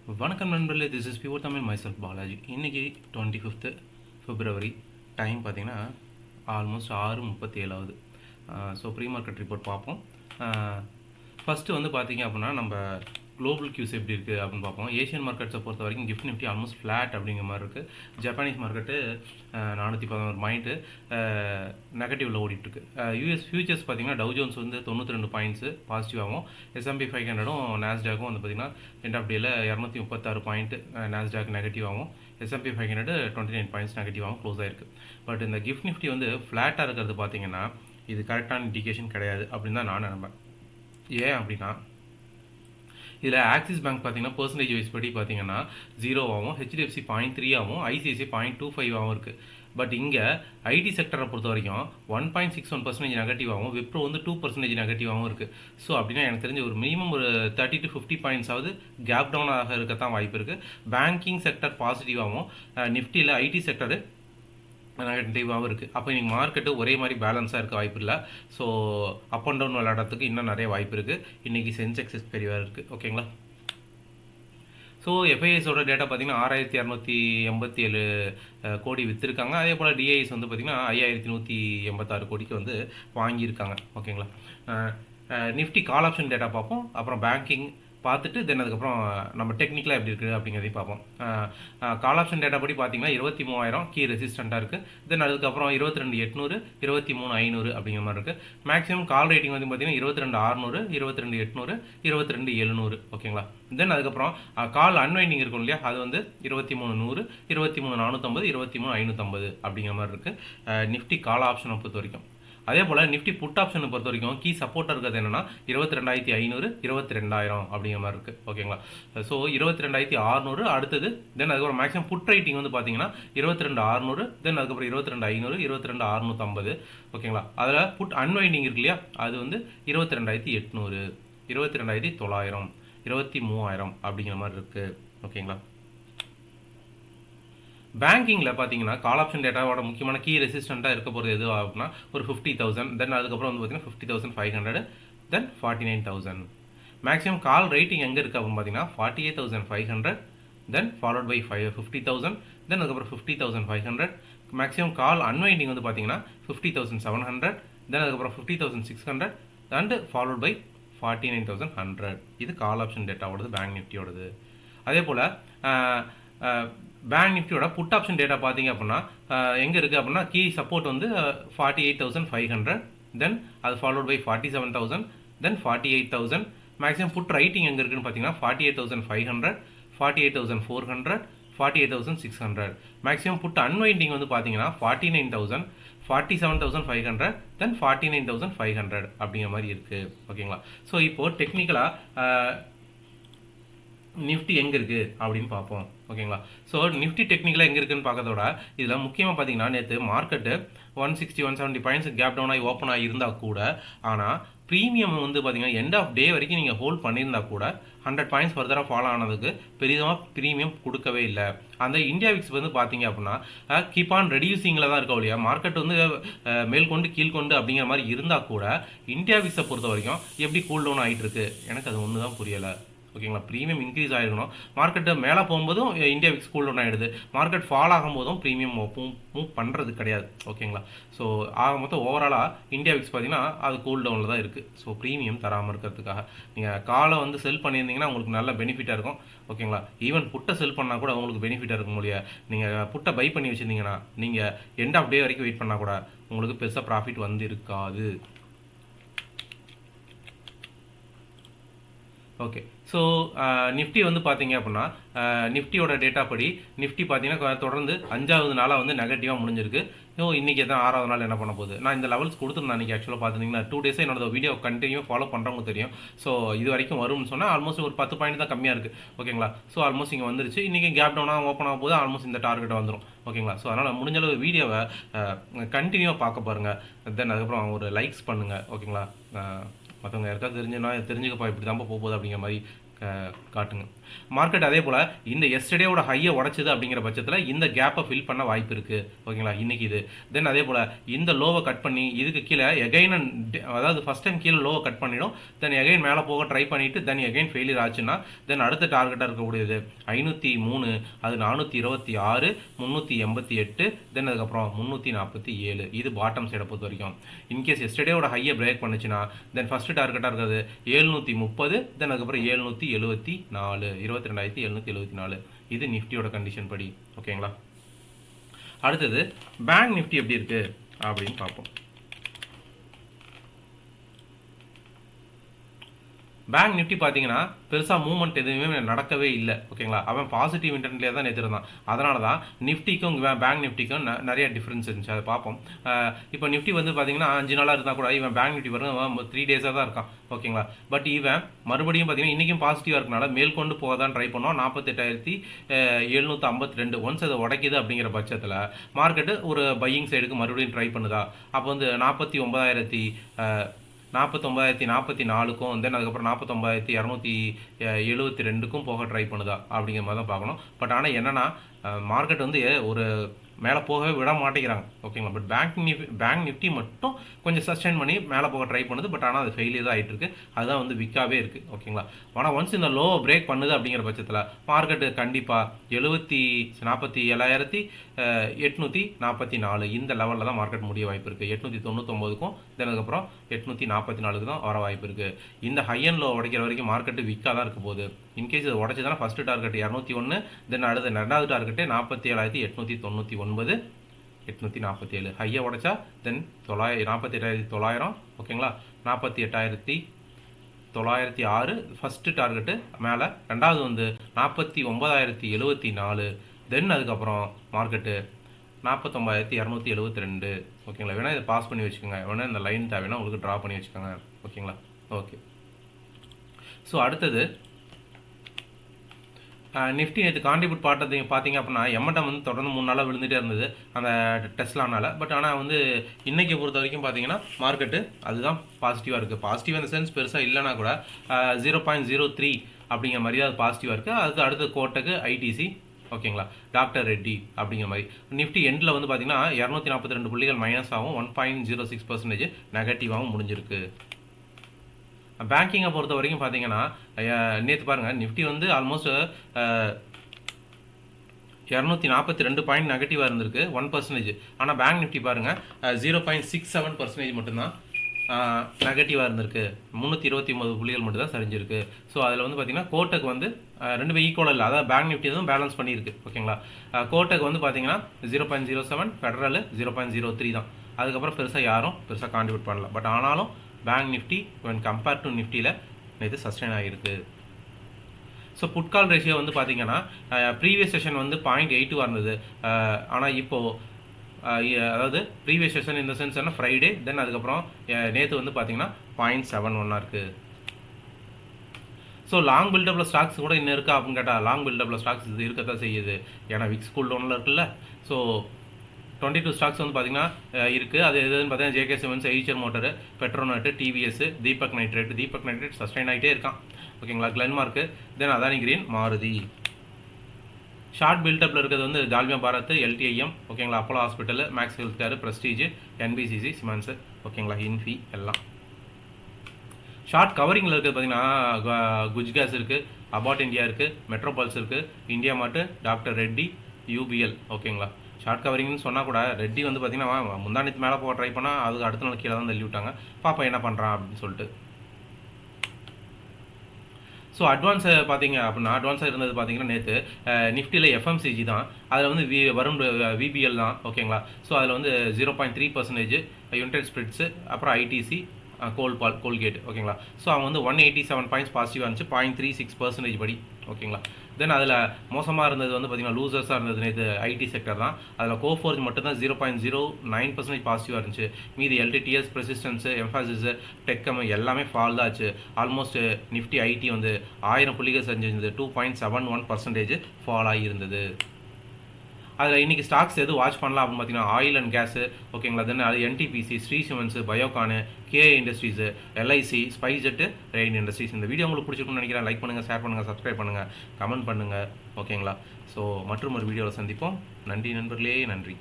வணக்கம் நண்பர்களே, this is pure Tamil myself Balaji. இன்றைக்கி 25th February. டைம் பார்த்தீங்கன்னா ஆல்மோஸ்ட் 6:37 ஆகுது. ஸோ ப்ரீ மார்க்கெட் ரிப்போர்ட் பார்ப்போம். ஃபஸ்ட்டு வந்து பார்த்தீங்க அப்படின்னா நம்ம குளோபல் கியூஸ் எப்படி இருக்குது அப்படின்னு பார்ப்போம். ஏஷியன் மார்க்கெட்ஸை பொறுத்த வரைக்கும் கிஃப்ட் நிஃப்டி ஆல்மோஸ்ட் ஃப்ளாட் அப்படிங்கிற மாதிரி இருக்குது. ஜப்பானீஸ் மார்க்கெட்டு 411 பாயிண்ட்டு நெகட்டிவில் ஓடிட்டுருக்கு. யூஎஸ் ஃபியூச்சர்ஸ் பார்த்தீங்கன்னா டவ் ஜோன்ஸ் வந்து 92 பாயிண்ட்ஸு பாசிட்டிவாகவும், S&P 500ம் நாஸ்டாக்கும் வந்து பார்த்திங்கன்னா எண்ட் ஆஃப் டேயில் 236 பாயிண்ட்டு நாஸ்டாக் நெகட்டிவாகவும், S&P 500 29 பாயிண்ட்ஸ் நெகட்டிவாகவும் க்ளோஸ் ஆகிருக்கு. பட் இந்த கிஃப்ட் நிஃப்டி வந்து ஃப்ளாட்டாக இருக்கிறது பார்த்தீங்கன்னா இது கரெக்டான இண்டிகேஷன் கிடையாது அப்படின்னு தான் நான் நம்பேன். ஏன் அப்படின்னா இதில் ஆக்சிஸ் பேங்க் பார்த்தீங்கன்னா பர்சன்டேஜ் வைஸ் படி பார்த்தீங்கன்னா 0ஆகவும், HDFC 0.3ஆகவும், ICICI 0.25ஆகவும் இருக்குது. பட் இங்கே ஐடி செக்டரை பொறுத்த வரைக்கும் 1.61% நெகட்டிவாகவும், விப்ரோ வந்து 2% நெகட்டிவாகவும் இருக்குது. ஸோ அப்படின்னா எனக்கு தெரிஞ்ச ஒரு மினிமம் ஒரு 30 to 50 பாயிண்ட்ஸாவது கேப் டவுனாக இருக்கத்தான் வாய்ப்பு இருக்குது. பேங்கிங் செக்டர் பாசிட்டிவாகவும், நிஃப்டியில் ஐடி செக்டரு நெகட்டிவாகவும் இருக்குது. அப்போ இன்றைக்கி மார்க்கெட்டு ஒரே மாதிரி பேலன்ஸாக இருக்க வாய்ப்பு இல்லை. ஸோ அப் அண்ட் டவுன் விளையாடுறதுக்கு இன்னும் நிறைய வாய்ப்பு இருக்குது. இன்றைக்கி சென்செக்ஸ் பெரியவாக இருக்குது. ஓகேங்களா? ஸோ எஃப்ஐஎஸோட டேட்டா பார்த்திங்கன்னா 6287 கோடி விற்றுருக்காங்க. அதே போல் டிஐஎஸ் வந்து பார்த்திங்கன்னா 5186 கோடிக்கு வந்து வாங்கியிருக்காங்க. ஓகேங்களா? நிஃப்டி கால் ஆப்ஷன் டேட்டா பார்ப்போம். அப்புறம் பேங்கிங் பார்த்துட்டு தென் அதுக்கப்புறம் நம்ம டெக்னிக்கலாக எப்படி இருக்குது அப்படிங்கிறதையும் பார்ப்போம். கால் ஆப்ஷன் டேட்டா படி பார்த்தீங்கன்னா 23,000 கீ ரெசிஸ்டண்ட்டாக இருக்குது. தென் அதுக்கப்புறம் 22,800, 23,500 அப்படிங்கிற மாதிரி இருக்குது. மேக்ஸிமம் கால் ரேட்டிங் வந்து பார்த்தீங்கன்னா 22,600, 22,800, 22,700. ஓகேங்களா? தென் அதுக்கப்புறம் கால் அன்வைண்டிங் இருக்கும் இல்லையா, அது வந்து 23,100, 23,450, 23,550 அப்படிங்கிற மாதிரி இருக்குது நிஃப்டி கால் ஆப்ஷனை பொறுத்த வரைக்கும். அதே போல் நிஃப்டி புட் ஆப்ஷனை பொறுத்த வரைக்கும் கீ சப்போர்ட்டாக இருக்கிறது என்னென்னா 22,500, 22,000 அப்படிங்கிற மாதிரி இருக்குது. ஓகேங்களா? ஸோ 22,600 அடுத்தது. தென் அதுக்கப்புறம் மேக்ஸிமம் புட் ரைட்டிங் வந்து பார்த்தீங்கன்னா 22,600, தென் அதுக்கப்புறம் 22,500, 22,650. ஓகேங்களா? அதில் புட் அன்வைண்டிங் இருக்கு இல்லையா, அது வந்து 22,800, 22,900, 23,000 அப்படிங்கிற மாதிரி இருக்குது. ஓகேங்களா? பேங்கிங்கில் பார்த்தீங்கன்னா கால் ஆப்ஷன் டேட்டாவோட முக்கியமான கீ ரெசிஸ்டண்ட்டாக இருக்க போகிறது எது அப்படின்னா ஒரு 50,000, தென் அதுக்கப்புறம் வந்து பார்த்தீங்கன்னா 50,500, தென் 49,000. மேக்ஸிமம் கால் ரேட்டிங் எங்கே இருக்குது அப்படின்னு பார்த்தீங்கன்னா 48,500, தென் ஃபாலோட் பை 50,000, தென் அதுக்கப்புறம் 50,500. மேக்ஸிமம் கால் அன்வைண்டிங் வந்து பார்த்தீங்கன்னா 50,700, தென் அதுக்கப்புறம் 50,600 அண்ட் ஃபாலோட் பை 49,100. இது கால் ஆப்ஷன் டேட்டாவோடது, பேங்க் நிஃப்டியோடது. அதே போல் பேங்க் நிஃப்டியோட புட் ஆப்ஷன் டேட்டா பார்த்தீங்க அப்படின்னா எங்கே இருக்குது அப்படின்னா கீ சப்போர்ட் வந்து 48,500, தென் அது followed by 47,000, then 48,000. Maximum put writing எங்கே இருக்குன்னு பார்த்தீங்கன்னா 48,500, 48,400, 48,600. மேக்ஸிமம் புட் அன்வைண்டிங் வந்து பார்த்தீங்கன்னா 49,000, 47,500, தென் 49,500 அப்படிங்கிற மாதிரி இருக்குது. ஓகேங்களா? ஸோ இப்போது டெக்னிக்கலாக நிஃப்டி எங்கே இருக்குது அப்படின்னு பார்ப்போம். ஓகேங்களா? ஸோ நிஃப்டி டெக்னிக்கலாக எங்கே இருக்குன்னு பார்க்கறதோட இதில் முக்கியமாக பார்த்தீங்கன்னா நேற்று மார்க்கெட்டு 160, 170 பாயிண்ட்ஸ் கேப் டவுன் ஆகி ஓப்பன் ஆகி இருந்தால் கூட, ஆனால் ப்ரீமியம் வந்து பார்த்தீங்கன்னா எண்ட் ஆஃப் டே வரைக்கும் நீங்கள் ஹோல்ட் பண்ணியிருந்தா கூட 100 பாயிண்ட்ஸ் ஃபர்தராக ஃபாலோ ஆனதுக்கு பெரிதமாக ப்ரீமியம் கொடுக்கவே இல்லை. அந்த இந்தியா விக்ஸ் வந்து பார்த்தீங்க அப்படின்னா கீப் ஆன் ரெடியூசிங்கில் தான் இருக்க இல்லையா, மார்க்கெட் வந்து மேல்கொண்டு கீழ்கொண்டு அப்படிங்கிற மாதிரி இருந்தால் கூட இந்தியா விக்ஸை பொறுத்த வரைக்கும் எப்படி கூல் டவுன் ஆகிட்டு இருக்கு, எனக்கு அது ஒன்று தான் புரியலை. ஓகேங்களா? Premium increase ஆகிருக்கணும். மார்க்கெட்டு மேலே போகும்போதும் இந்தியா விக்ஸ் கூல் டவுன் ஆகிடுது, மார்க்கெட் ஃபால் ஆகும்போதும் ப்ரீமியம் மூவ் பண்ணுறது கிடையாது. ஓகேங்களா? ஸோ ஆக மொத்தம் ஓவராலாக இந்தியா விக்ஸ் பார்த்தீங்கன்னா அது கூல் டவுனில் தான் இருக்குது. ஸோ ப்ரீமியம் தராமல் இருக்கிறதுக்காக நீங்கள் காலை வந்து செல் பண்ணியிருந்தீங்கன்னா உங்களுக்கு நல்ல பெனிஃபிட்டாக இருக்கும். ஓகேங்களா? ஈவன் புட்டை செல் பண்ணால் கூட உங்களுக்கு பெனிஃபிட்டாக இருக்கும் இல்லையா. நீங்கள் புட்டை பை பண்ணி வச்சுருந்தீங்கன்னா நீங்கள் எண்ட் ஆஃப் டே வரைக்கும் வெயிட் பண்ணால் கூட உங்களுக்கு பெருசாக ப்ராஃபிட் வந்து இருக்காது. ஓகே. ஸோ நிஃப்டி வந்து பார்த்தீங்க அப்படின்னா நிஃப்டியோட டேட்டா படி நிஃப்டி பார்த்தீங்கன்னா தொடர்ந்து 5வது நாளாக வந்து நெகட்டிவாக முடிஞ்சிருக்கு. இன்றைக்கி தான் 6வது நாள் என்ன பண்ண போகுது. நான் இந்த லெவல்ஸ் கொடுத்துருந்தேன் அன்றைக்கி. ஆக்சுவலாக பார்த்துட்டிங்கன்னா 2 டேஸாக என்னோட வீடியோ கண்டினியூ ஃபாலோ பண்ணுறவங்க தெரியும். ஸோ இது வரைக்கும் வரும்னு சொன்னால் ஆல்மோஸ்ட் ஒரு 10 பாயிண்ட் தான் கம்மியாக இருக்குது. ஓகேங்களா? ஸோ ஆல்மோஸ்ட் இங்கே வந்துருச்சு. இன்றைக்கி கேப் டவுனாக ஓப்பன் ஆகும் போது ஆல்மோஸ்ட் இந்த டார்கெட் வந்துடும். ஓகேங்களா? ஸோ அதனால் முடிஞ்சளவு வீடியோவை கண்டினியூவாக பார்க்க பாருங்கள். தென் அதுக்கப்புறம் ஒரு லைக்ஸ் பண்ணுங்கள். ஓகேங்களா? மற்றவங்க யாருக்காவது தெரிஞ்சுப்பா இப்படி தான் போகுது அப்படிங்கிற மாதிரி காட்டுங்க. மார்க்கெட் அதே போல் இந்த எஸ்டர்டேவோட ஹையை உடச்சிது அப்படிங்கிற பட்சத்தில் இந்த கேப்பை ஃபில் பண்ண வாய்ப்பு இருக்குது. ஓகேங்களா, இன்றைக்கி இது தென் அதே போல் இந்த லோவை கட் பண்ணி இதுக்கு கீழே எகைன், அதாவது ஃபஸ்ட் டைம் கீழே லோவை கட் பண்ணிடும், தென் எகைன் மேலே போக ட்ரை பண்ணிவிட்டு தென் எகைன் ஃபெயிலியர் ஆச்சுன்னா தென் அடுத்த டார்கெட்டாக இருக்கக்கூடியது 503, அது 426, 388, தென் அதுக்கப்புறம் 347. இது பாட்டம் சைடை பொறுத்த வரைக்கும். இன்கேஸ் எஸ்டர்டேவோட ஹையை பிரேக் பண்ணுச்சுன்னா தென் ஃபஸ்ட்டு டார்கெட்டாக இருக்கிறது 730, தென் அதுக்கப்புறம் 774, 22,774. இது நிஃப்டியோட கண்டிஷன் படி. ஓகேங்களா, அடுத்தது பேங்க் நிஃப்டி எப்படி இருக்கு அப்படின்னு பார்ப்போம். பேங்க் நிஃப்டி பார்த்தீங்கன்னா பெருசாக மூவ்மெண்ட் எதுவுமே நடக்கவே இல்லை. ஓகேங்களா, அவன் பாசிட்டிவ் இன்டென்ட்லேயே தான் இருந்தான். அதனால தான் நிஃப்டிக்கும் பேங்க் நிஃப்டிக்கும் நிறைய டிஃப்ரென்ஸ் இருந்துச்சு. அதை பார்ப்போம். இப்போ நிஃப்டி வந்து பார்த்தீங்கன்னா 5 நாளாக இருந்தால் கூட இவன் பேங்க் நிஃப்டி வரும் 3 டேஸாக தான் இருக்கான். ஓகேங்களா, பட் இவன் மறுபடியும் பார்த்தீங்கன்னா இன்றைக்கும் பாசிட்டிவாக இருக்கனால மேல் கொண்டு போக தான் ட்ரை பண்ணோம். 48,752 ஒன்ஸ் அதை உடைக்குது அப்படிங்கிற பட்சத்தில் மார்க்கெட்டு ஒரு பையிங் சைடுக்கு மறுபடியும் ட்ரை பண்ணுதா. அப்போ வந்து 49,044க்கும் தென் அதுக்கப்புறம் 49,272க்கும் போக ட்ரை பண்ணுதா அப்படிங்கிற மாதிரி தான் பார்க்கணும். பட் ஆனால் என்னென்னா மார்க்கெட் வந்து ஒரு மேலே போகவே விட மாட்டேங்கிறாங்க. ஓகேங்களா, பட் பேங்க் நிஃப்டி மட்டும் கொஞ்சம் சஸ்டெயின் பண்ணி மேலே போக ட்ரை பண்ணுது. பட் ஆனால் அது ஃபெயிலியர் தான் ஆகிட்டு இருக்கு. அதுதான் வந்து விக்காவே இருக்குது. ஓகேங்களா, ஆனால் ஒன்ஸ் இந்த லோ பிரேக் பண்ணுது அப்படிங்கிற பட்சத்தில் மார்க்கெட்டு கண்டிப்பாக 47,844 இந்த லெவலில் தான் மார்க்கெட் முடிய வாய்ப்பு இருக்குது. 899க்கும் தென் அதுக்கப்புறம் 844க்கு தான் வர வாய்ப்பு இருக்குது. இந்த ஹை அண்ட் லோ உடைக்கிற வரைக்கும் மார்க்கெட்டு விக்காக தான் இருக்க போகுது. இன்கேஸ் இது உடச்சிதானா ஃபஸ்ட்டு டார்கெட் 201, தென் அடுத்த ரெண்டாவது டார்கெட்டு 47,899, 847 ஹையை உடைச்சா தென் 48,900. ஓகேங்களா, 48,906 ஃபஸ்ட்டு டார்கெட்டு மேலே, ரெண்டாவது வந்து 49,074, தென் அதுக்கப்புறம் மார்க்கெட்டு 49,272. ஓகேங்களா, வேணால் இதை பாஸ் பண்ணி வச்சுக்கோங்க. வேணால் இந்த லைன் தேவைன்னா உங்களுக்கு ட்ரா பண்ணி வச்சுக்கோங்க. ஓகேங்களா, ஓகே. ஸோ அடுத்தது நிஃப்டி நேற்று கான்ட்ரிபியூட் பார்த்தீங்க அப்படின்னா எம்என்டம் வந்து தொடர்ந்து 3 நாளாக விழுந்துகிட்டே இருந்தது அந்த டெஸ்லானால. பட் ஆனால் வந்து இன்றைக்கி பொறுத்த வரைக்கும் பார்த்தீங்கன்னா மார்க்கெட்டு அதுதான் பாசிட்டிவாக இருக்குது. பாசிட்டிவ் இந்த சென்ஸ் பெருசாக இல்லைனா கூட 0.03 அப்படிங்கிற மாதிரி தான் அது பாசிட்டிவாக இருக்குது. அதுக்கு அடுத்த கோட்டக்கு ஐடிசி, ஓகேங்களா, டாக்டர் ரெட்டி அப்படிங்கிற மாதிரி. நிஃப்டி எண்டில் வந்து பார்த்தீங்கன்னா 242 புள்ளிகள் மைனஸ் ஆகும், 1.06% நெகட்டிவாகவும் முடிஞ்சிருக்கு. பேங்கிங்கை பொறுத்த வரைக்கும் பார்த்தீங்கன்னா நேற்று பாருங்கள் நிஃப்டி வந்து ஆல்மோஸ்ட் 242 பாயிண்ட் நெகட்டிவாக இருந்திருக்கு, 1%. ஆனால் பேங்க் நிஃப்டி பாருங்கள் 0.67% மட்டும்தான் நெகட்டிவாக இருந்திருக்கு. 329 புள்ளிகள் மட்டும் தான் சரிஞ்சிருக்கு. ஸோ அதில் வந்து பார்த்தீங்கன்னா கோட்டக்கு வந்து ரெண்டுமே ஈக்குவல் இல்லை. அதாவது பேங்க் நிஃப்டி தான் பேலன்ஸ் பண்ணியிருக்கு. ஓகேங்களா, கோட்டக்கு வந்து பார்த்தீங்கன்னா 0.07, ஃபெடரல் 0.03 தான். அதுக்கப்புறம் பெருசாக கான்ட்ரிபியூட் பண்ணல. பட் ஆனாலும் Bank Nifty when compared to நிஃப்டியில் நேற்று சஸ்டெயின் ஆகிருக்கு. ஸோ புட்கால் ரேஷியோ வந்து பார்த்தீங்கன்னா ப்ரீவியஸ் செஷன் வந்து 0.82 இருந்தது. ஆனால் இப்போது அதாவது ப்ரீவியஸ் செஷன் இந்த சென்ஸ் என்ன ஃப்ரைடே, தென் அதுக்கப்புறம் நேற்று வந்து பார்த்தீங்கன்னா 0.71 இருக்குது. ஸோ லாங் பில்டப்பில் ஸ்டாக்ஸ் கூட இன்னும் இருக்கா அப்படின்னு கேட்டால் லாங் பில்டப்பில் ஸ்டாக்ஸ் இது இருக்கத்தான் செய்யுது. ஏன்னா விக்ஸ் கூல் டவுனில் இருக்குல்ல. ஸோ 22 ஸ்டாக்ஸ் வந்து பார்த்தீங்கன்னா இருக்குது. அது எதுன்னு பார்த்தீங்கன்னா JK cements, Eicher motor, Petronet, TVS, Deepak nitrate sustain ஆகிட்டே இருக்கான். ஓகேங்களா, Glenmark, then Adani green, Maruti. Short பில்டப்பில் இருக்கிறது வந்து டால்மியா பாரத், எல்டிஐஎம், ஓகேங்களா, Apollo hospital, Max health care, Prestige, NBCC, cements, ஓகேங்களா, இன்ஃபி எல்லாம். ஷார்ட் கவரிங்கில் இருக்கிறது பார்த்தீங்கன்னா குஜ் கேஸ் இருக்குது, அபாட் இந்தியா இருக்குது, மெட்ரோபால்ஸ் இருக்குது, India mart, doctor Reddy, UPL. ஓகேங்களா, ஷார்ட் கவரிங்னு சொன்னால் கூட ரெட்டி வந்து பார்த்தீங்கன்னா முந்தானத்து மேலே போக ட்ரை பண்ணால் அதுக்கு அடுத்த நாள் கீழே தான் தள்ளி விட்டாங்க. பாப்பா என்ன பண்ணுறான் அப்படின்னு சொல்லிட்டு. ஸோ அட்வான்ஸை பார்த்தீங்க அப்படின்னா அட்வான்ஸாக இருந்தது பார்த்தீங்கன்னா நேற்று நிஃப்டியில் எஃப்எம்சிஜி தான். அதில் வந்து வரும் விபிஎல் தான். ஓகேங்களா, ஸோ அதில் வந்து 0.3% யுனைடெட் ஸ்பிரிட்ஸு, அப்புறம் ஐடிசி, கோல்கேட். ஓகேங்களா, ஸோ அவங்க வந்து 187 பாயிண்ட்ஸ் பாசிட்டிவாக இருந்துச்சு, 0.36% படி. ஓகேங்களா, தென் அதில் மோசமாக இருந்தது வந்து பார்த்தீங்கன்னா லூசர்ஸாக இருந்தது நேற்று ஐடி செக்டர் தான். அதில் கோஃபோர்ஜ் மட்டும்தான் 0.09% பாசிட்டிவாக இருந்துச்சு. மீதி எல்டிடிஎஸ், ப்ரெசிஸ்டன்ஸு, எம்ஃபாசிஸு, டெக்கம் எல்லாமே ஃபால் தான் ஆச்சு. ஆல்மோஸ்ட் நிஃப்டி ஐடி வந்து 1000 புள்ளிகள் செஞ்சிருந்தது, 2.71% ஃபால் ஆகி இருந்தது. அதில் இன்றைக்கி ஸ்டாக்ஸ் எது வாட்ச் பண்ணலாம் அப்படின்னு பார்த்தீங்கன்னா ஆயில் அண்ட் கேஸு, ஓகேங்களா. தென் அது NTPC, Shree cements, Biocon, KA industries, LIC, SpiceJet, Rain industries. இந்த வீடியோ உங்களுக்கு பிடிச்சிருக்குன்னு நினைக்கிறேன். லைக் பண்ணுங்கள், ஷேர் பண்ணுங்கள், சப்ஸ்கிரைப் பண்ணுங்கள், கமெண்ட் பண்ணுங்கள், ஓகேங்களா. ஸோ மற்றும் ஒரு வீடியோவில் சந்திப்போம். நன்றி நண்பர்களே, நன்றி.